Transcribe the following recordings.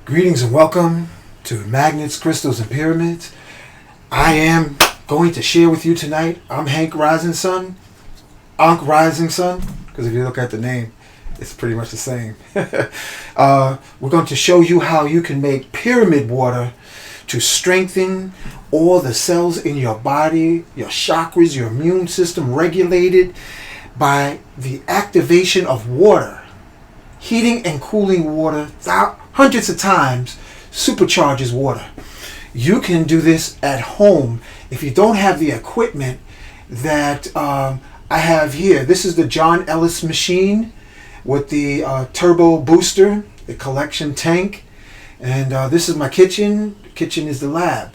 Greetings and welcome to Magnets, Crystals, and Pyramids. I am going to share with you tonight. I'm Hank Rising Sun, Ankh Rising Sun, because if you look at the name, it's pretty much the same. We're going to show you how you can make pyramid water to strengthen all the cells in your body, your chakras, your immune system regulated by the activation of water. Heating and cooling water hundreds of times supercharges water. You can do this at home if you don't have the equipment that I have here. This is the John Ellis machine with the turbo booster, the collection tank, and this is my kitchen. The kitchen is the lab.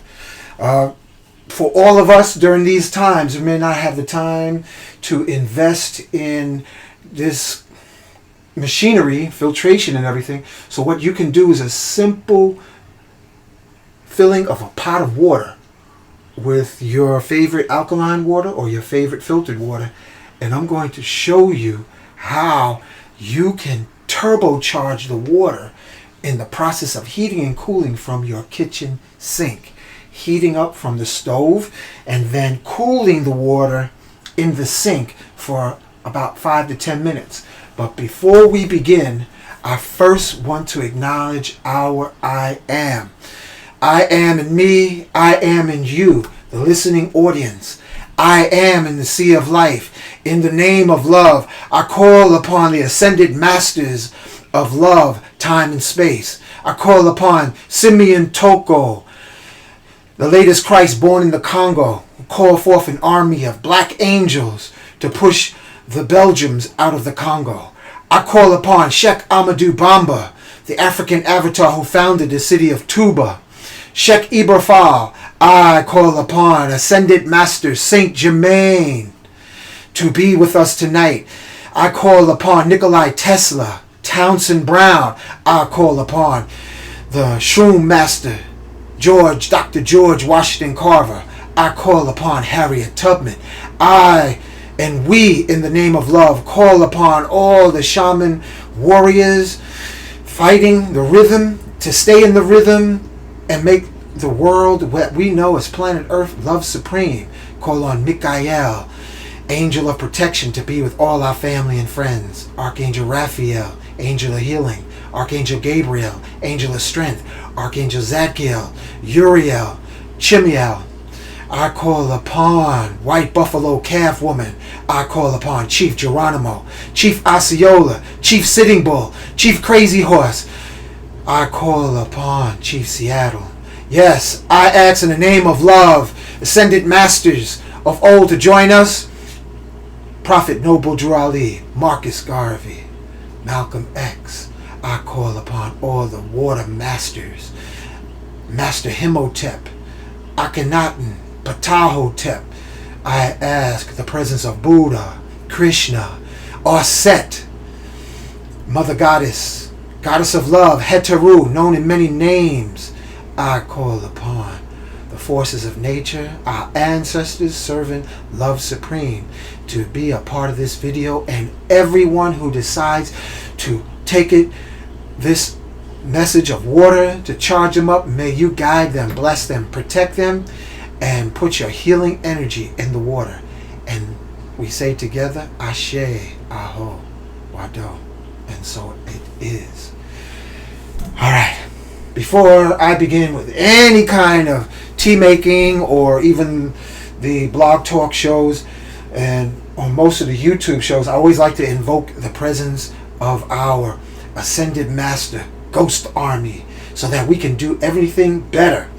For all of us during these times, we may not have the time to invest in this machinery, filtration and everything. So what you can do is a simple filling of a pot of water with your favorite alkaline water or your favorite filtered water, and I'm going to show you how you can turbocharge the water in the process of heating and cooling from your kitchen sink. Heating up from the stove and then cooling the water in the sink for about 5 to 10 minutes. But before we begin, I first want to acknowledge our I am. I am in me, I am in you, the listening audience. I am in the sea of life. In the name of love, I call upon the ascended masters of love, time and space. I call upon Simeon Toko, the latest Christ born in the Congo, who call forth an army of black angels to push the Belgians out of the Congo. I call upon Sheikh Amadou Bamba, the African avatar who founded the city of Touba. Sheikh Ibrafal. I call upon Ascended Master Saint Germain to be with us tonight. I call upon Nikolai Tesla, Townsend Brown. I call upon the Shroom Master, Dr. George Washington Carver. I call upon Harriet Tubman. And we, in the name of love, call upon all the shaman warriors fighting the rhythm to stay in the rhythm and make the world what we know as planet Earth love supreme. Call on Michael, angel of protection, to be with all our family and friends. Archangel Raphael, angel of healing. Archangel Gabriel, angel of strength. Archangel Zadkiel, Uriel, Chimiel. I call upon White Buffalo Calf Woman. I call upon Chief Geronimo, Chief Osceola, Chief Sitting Bull, Chief Crazy Horse. I call upon Chief Seattle. Yes, I ask in the name of love, ascended masters of old to join us. Prophet Noble Drew Ali, Marcus Garvey, Malcolm X. I call upon all the water masters. Master Himhotep, Akhenaten, Ptahhotep. I ask the presence of Buddha, Krishna, Aset, Mother Goddess, Goddess of Love, Heteru, known in many names. I call upon the forces of nature, our ancestors serving love supreme, to be a part of this video, and everyone who decides to take this message of water to charge them up, may you guide them, bless them, protect them, and put your healing energy in the water. And we say together, Ashe, Aho, Wado. And so it is. Alright, before I begin with any kind of tea making or even the blog talk shows and on most of the YouTube shows, I always like to invoke the presence of our Ascended Master Ghost Army so that we can do everything better.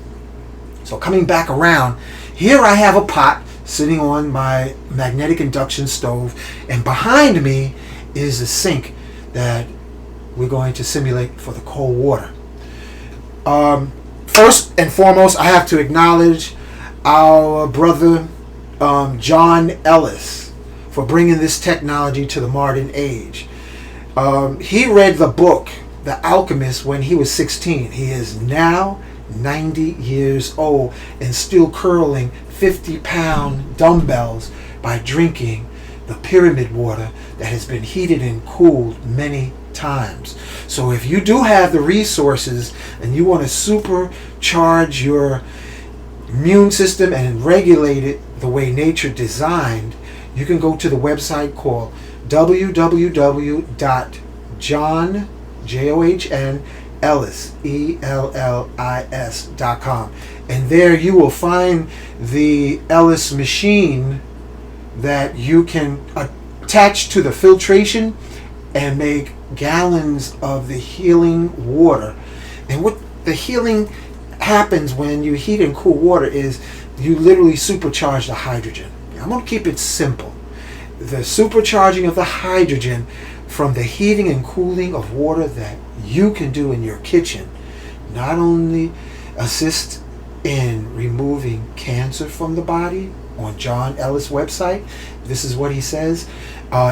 So coming back around, here I have a pot sitting on my magnetic induction stove, and behind me is a sink that we're going to simulate for the cold water. First and foremost, I have to acknowledge our brother John Ellis for bringing this technology to the modern age. He read the book The Alchemist when he was 16. He is now 90 years old and still curling 50-pound dumbbells by drinking the pyramid water that has been heated and cooled many times. So if you do have the resources and you want to supercharge your immune system and regulate it the way nature designed, you can go to the website called www.johnellis.com, and there you will find the Ellis machine that you can attach to the filtration and make gallons of the healing water. And what the healing happens when you heat and cool water is you literally supercharge the hydrogen. I'm going to keep it simple. The supercharging of the hydrogen from the heating and cooling of water that you can do in your kitchen not only assist in removing cancer from the body. On John Ellis' website, this is what he says: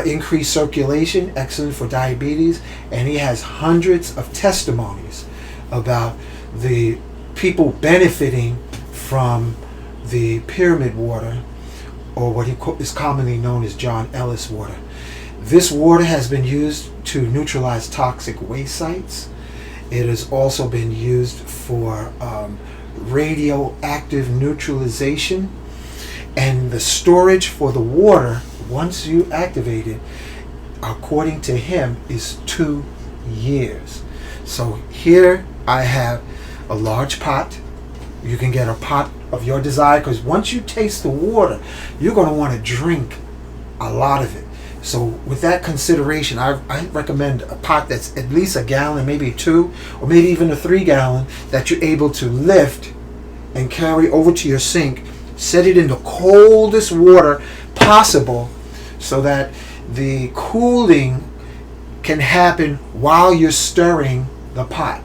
increased circulation, excellent for diabetes, and he has hundreds of testimonies about the people benefiting from the pyramid water, or what is commonly known as John Ellis water. This water has been used to neutralize toxic waste sites. It has also been used for radioactive neutralization, and the storage for the water, once you activate it, according to him, is 2 years. So here I have a large pot. You can get a pot of your desire, because once you taste the water, you're going to want to drink a lot of it. So with that consideration, I recommend a pot that's at least a gallon, maybe 2, or maybe even a 3 gallon, that you're able to lift and carry over to your sink. Set it in the coldest water possible so that the cooling can happen while you're stirring the pot.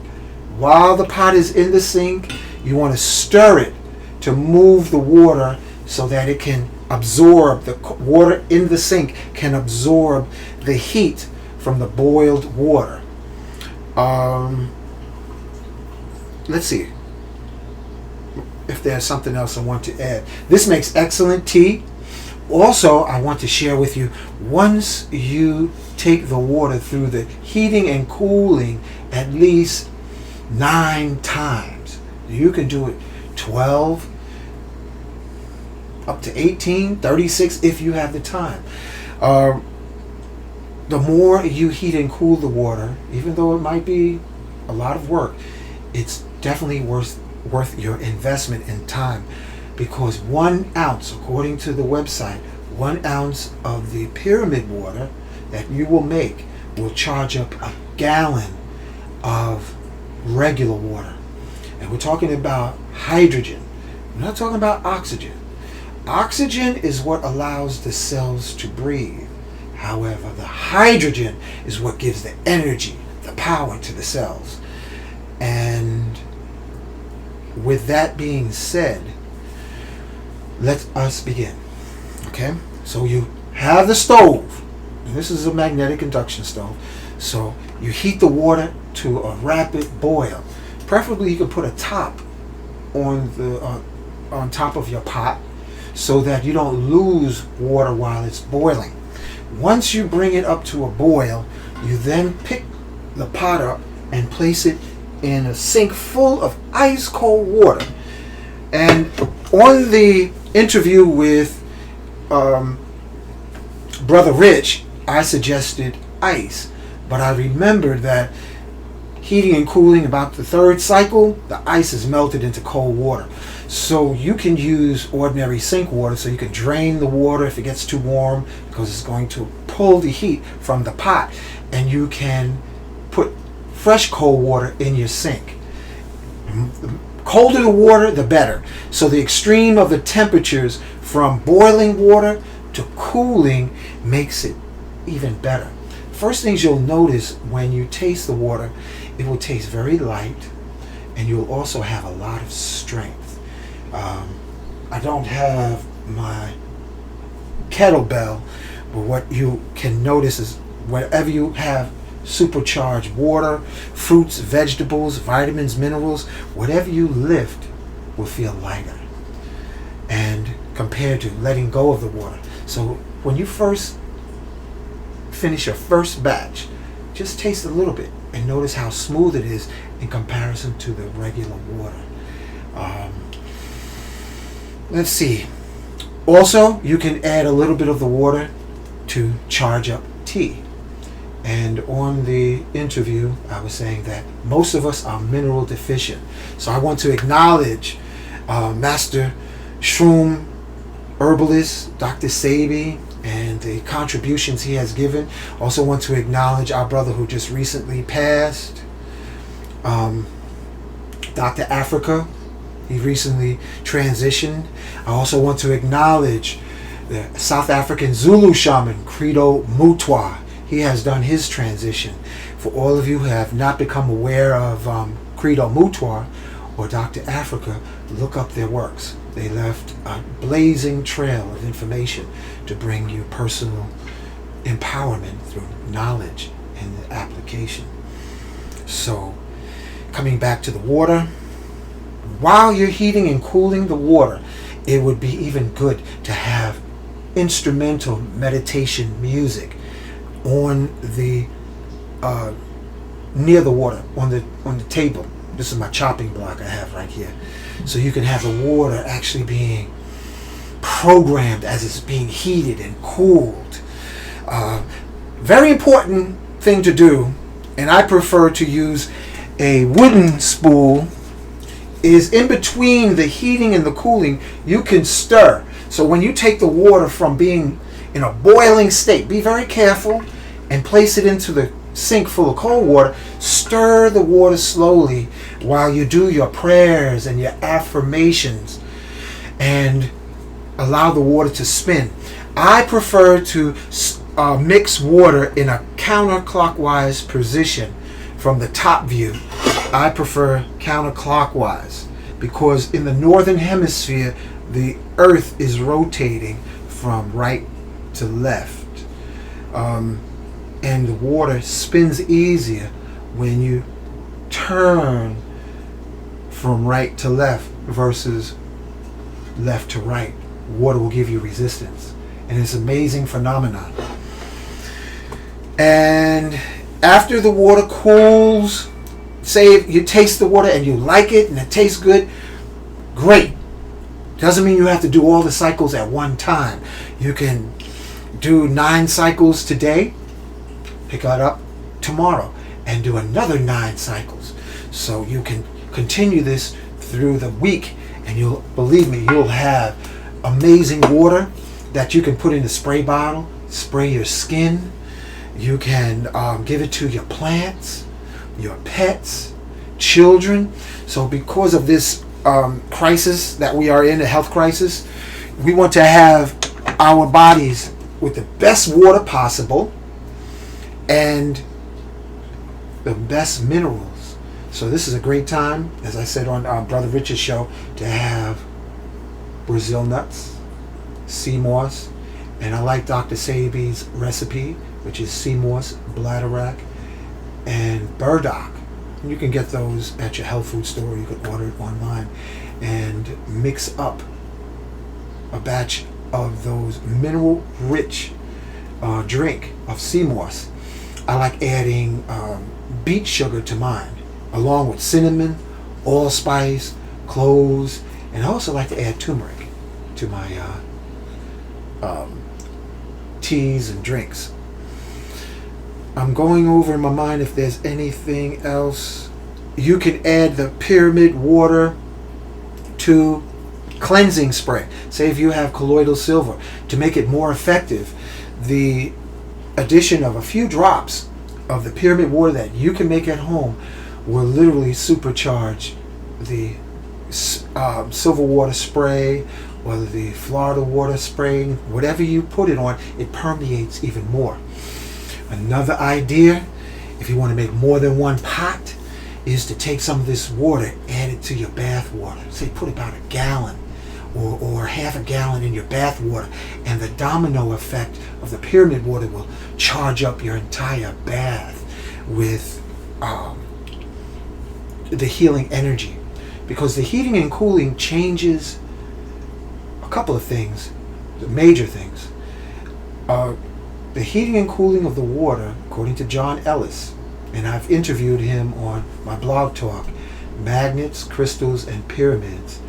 While the pot is in the sink, you want to stir it to move the water so that it can absorb, the water in the sink can absorb the heat from the boiled water. Let's see if there's something else I want to add. This makes excellent tea. Also, I want to share with you, once you take the water through the heating and cooling at least 9 times, you can do it 12, up to 18, 36 if you have the time. The more you heat and cool the water, even though it might be a lot of work, it's definitely worth your investment in time, because 1 ounce, according to the website, 1 ounce of the pyramid water that you will make will charge up a gallon of regular water. And we're talking about hydrogen. We're not talking about oxygen. Oxygen is what allows the cells to breathe. However, the hydrogen is what gives the energy, the power to the cells. And with that being said, let us begin. Okay? So you have the stove. And this is a magnetic induction stove. So you heat the water to a rapid boil. Preferably you can put a top on top of your pot so that you don't lose water while it's boiling. Once you bring it up to a boil, you then pick the pot up and place it in a sink full of ice cold water. And on the interview with Brother Rich, I suggested ice, but I remembered that heating and cooling about the 3rd cycle, the ice is melted into cold water. So you can use ordinary sink water, so you can drain the water if it gets too warm, because it's going to pull the heat from the pot, and you can put fresh cold water in your sink. The colder the water, the better. So the extreme of the temperatures from boiling water to cooling makes it even better. First things you'll notice when you taste the water, it will taste very light, and you'll also have a lot of strength. I don't have my kettlebell, but what you can notice is whenever you have supercharged water, fruits, vegetables, vitamins, minerals, whatever you lift will feel lighter, and compared to letting go of the water. So when you first finish your first batch, just taste a little bit and notice how smooth it is in comparison to the regular water. Let's see. Also, you can add a little bit of the water to charge up tea. And on the interview, I was saying that most of us are mineral deficient. So I want to acknowledge Master Shroom Herbalist, Dr. Sabi, and the contributions he has given. Also want to acknowledge our brother who just recently passed, Dr. Africa. He recently transitioned. I also want to acknowledge the South African Zulu shaman, Credo Mutwa. He has done his transition. For all of you who have not become aware of Credo Mutwa or Dr. Africa, look up their works. They left a blazing trail of information to bring you personal empowerment through knowledge and application. So, coming back to the water, while you're heating and cooling the water, it would be even good to have instrumental meditation music on the near the water, on the table. This is my chopping block I have right here. So you can have the water actually being programmed as it's being heated and cooled. Very important thing to do, and I prefer to use a wooden spool, is in between the heating and the cooling, you can stir. So when you take the water from being in a boiling state, be very careful and place it into the sink full of cold water. Stir the water slowly while you do your prayers and your affirmations and allow the water to spin. I prefer to mix water in a counterclockwise position from the top view. I prefer counterclockwise because in the northern hemisphere the earth is rotating from right to left, and the water spins easier when you turn from right to left versus left to right. Water will give you resistance, and it's an amazing phenomenon. And after the water cools, say if you taste the water and you like it and it tastes good, great. Doesn't mean you have to do all the cycles at one time. You can do 9 cycles today, pick that up tomorrow, and do another 9 cycles. So you can continue this through the week, and you'll, believe me, you'll have amazing water that you can put in a spray bottle, spray your skin. You can give it to your plants, your pets, children. So because of this crisis that we are in, a health crisis, we want to have our bodies with the best water possible and the best minerals. So this is a great time, as I said on Brother Richard's show, to have Brazil nuts, sea moss, and I like Dr. Sabi's recipe, which is sea moss, bladderwrack, and burdock. And you can get those at your health food store. You can order it online and mix up a batch of those mineral-rich drink of sea moss. I like adding beet sugar to mine, along with cinnamon, allspice, cloves, and I also like to add turmeric to my teas and drinks. I'm going over in my mind if there's anything else. You can add the pyramid water to cleansing spray. Say if you have colloidal silver, to make it more effective, the addition of a few drops of the pyramid water that you can make at home will literally supercharge the silver water spray or the Florida water spray. Whatever you put it on, it permeates even more. Another idea, if you want to make more than one pot, is to take some of this water, add it to your bath water. Say put about a gallon or half a gallon in your bath water, and the domino effect of the pyramid water will charge up your entire bath with the healing energy. Because the heating and cooling changes a couple of things, the major things. The heating and cooling of the water, according to John Ellis, and I've interviewed him on my blog talk, Magnets, Crystals, and Pyramids.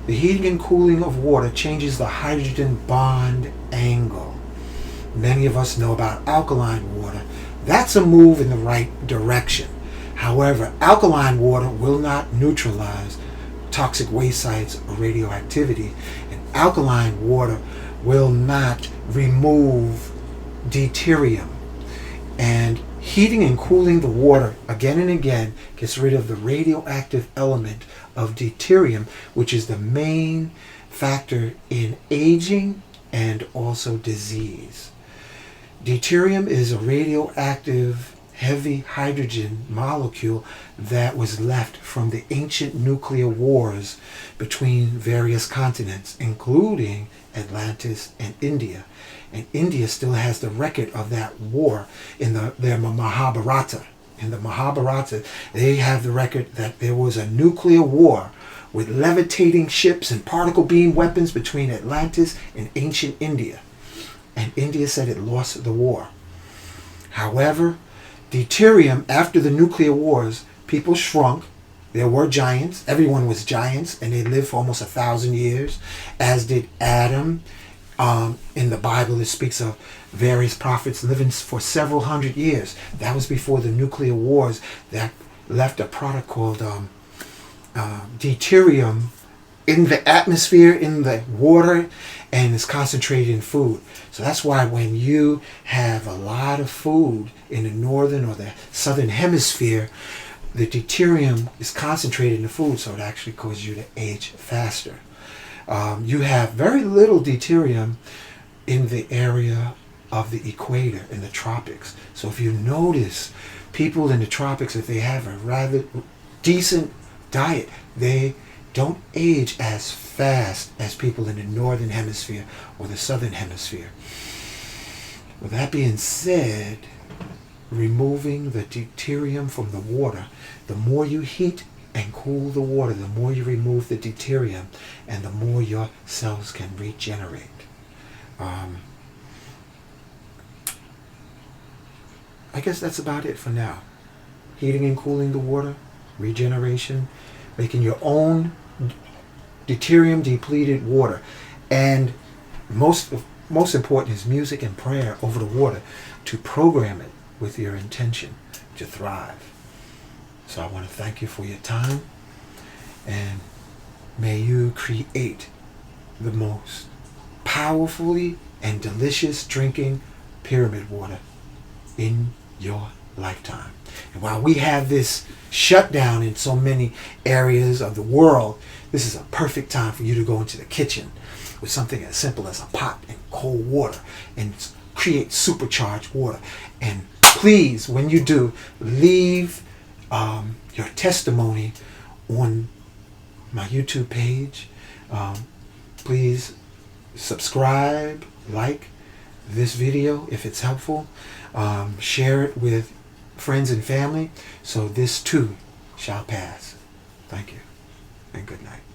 The heating and cooling of water changes the hydrogen bond angle. Many of us know about alkaline water. That's a move in the right direction. However, alkaline water will not neutralize toxic waste sites or radioactivity, and alkaline water will not remove deuterium. And heating and cooling the water again and again gets rid of the radioactive element of deuterium, which is the main factor in aging and also disease. Deuterium is a radioactive heavy hydrogen molecule that was left from the ancient nuclear wars between various continents, including Atlantis and India. And India still has the record of that war in their Mahabharata. In the Mahabharata, they have the record that there was a nuclear war with levitating ships and particle beam weapons between Atlantis and ancient India. And India said it lost the war. However, deuterium, after the nuclear wars, people shrunk. There were giants. Everyone was giants, and they lived for almost 1,000 years, as did Adam. In the Bible, it speaks of various prophets living for several hundred years. That was before the nuclear wars that left a product called deuterium in the atmosphere, in the water, and is concentrated in food. So that's why when you have a lot of food in the northern or the southern hemisphere, the deuterium is concentrated in the food, so it actually causes you to age faster. You have very little deuterium in the area of the equator, in the tropics. So if you notice, people in the tropics, if they have a rather decent diet, they don't age as fast as people in the northern hemisphere or the southern hemisphere. With that being said, removing the deuterium from the water, the more you heat and cool the water, the more you remove the deuterium, and the more your cells can regenerate. I guess that's about it for now. Heating and cooling the water, regeneration, making your own deuterium depleted water, and most important is music and prayer over the water to program it with your intention to thrive. So I want to thank you for your time, and may you create the most powerfully and delicious drinking pyramid water in your lifetime. And while we have this shutdown in so many areas of the world, this is a perfect time for you to go into the kitchen with something as simple as a pot and cold water and create supercharged water. And please, when you do, leave your testimony on my YouTube page. Please subscribe, like this video if it's helpful. Share it with friends and family so this too shall pass. Thank you and good night.